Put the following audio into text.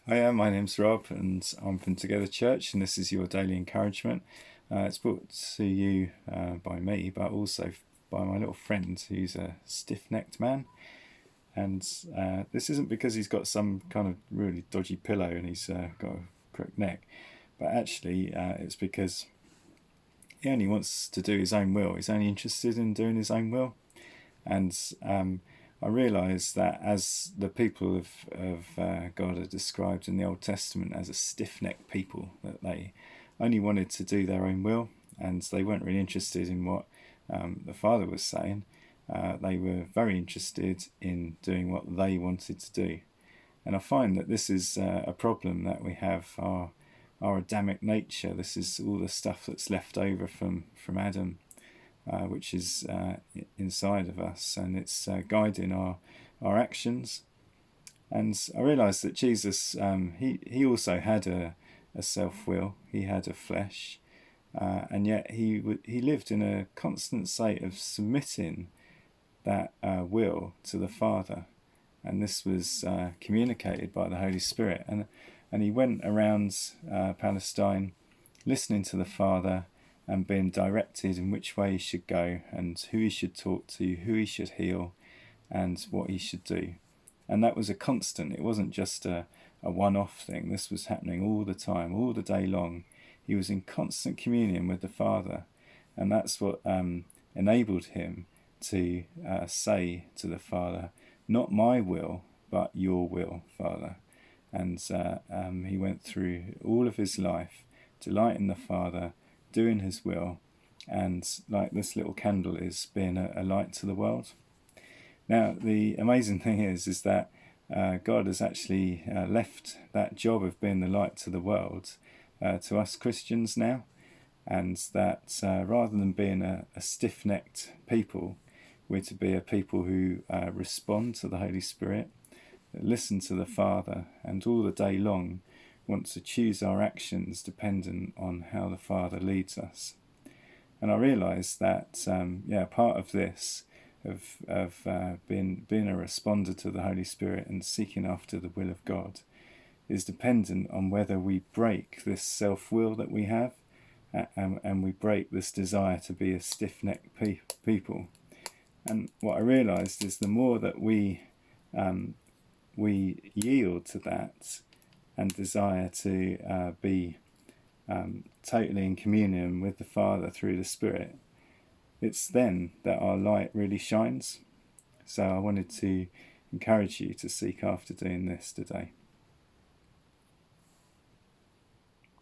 Hi, my name's Rob, and I'm from Together Church, and this is your daily encouragement. It's brought to you by me, but also by my little friend who's a stiff-necked man. And this isn't because he's got some kind of really dodgy pillow and he's got a crooked neck, but actually it's because he only wants to do his own will. He's only interested in doing his own will. And I realise that as the people of God are described in the Old Testament as a stiff-necked people, that they only wanted to do their own will, and they weren't really interested in what the Father was saying. They were very interested in doing what they wanted to do. And I find that this is a problem that we have, our Adamic nature. This is all the stuff that's left over from Adam, which is inside of us, and it's guiding our actions. And I realised that Jesus, he also had a self will. He had a flesh, and yet he lived in a constant state of submitting that will to the Father, and this was communicated by the Holy Spirit. And he went around Palestine, listening to the Father and being directed in which way he should go and who he should talk to, who he should heal, and what he should do. And that was a constant. It wasn't just a one-off thing. This was happening all the time, all the day long. He was in constant communion with the Father, and that's what enabled him to say to the Father, "Not my will, but your will, Father." And he went through all of his life delighting the Father, doing his will, and like this little candle is being a light to the world. Now, the amazing thing is that God has actually left that job of being the light to the world to us Christians now, and that rather than being a stiff-necked people, we're to be a people who respond to the Holy Spirit, listen to the Father, and all the day long want to choose our actions dependent on how the Father leads us. And I realised that part of this of being a responder to the Holy Spirit and seeking after the will of God is dependent on whether we break this self-will that we have, and we break this desire to be a stiff-necked people. And what I realised is the more that we yield to that and desire to be totally in communion with the Father through the Spirit, it's then that our light really shines. So I wanted to encourage you to seek after doing this today.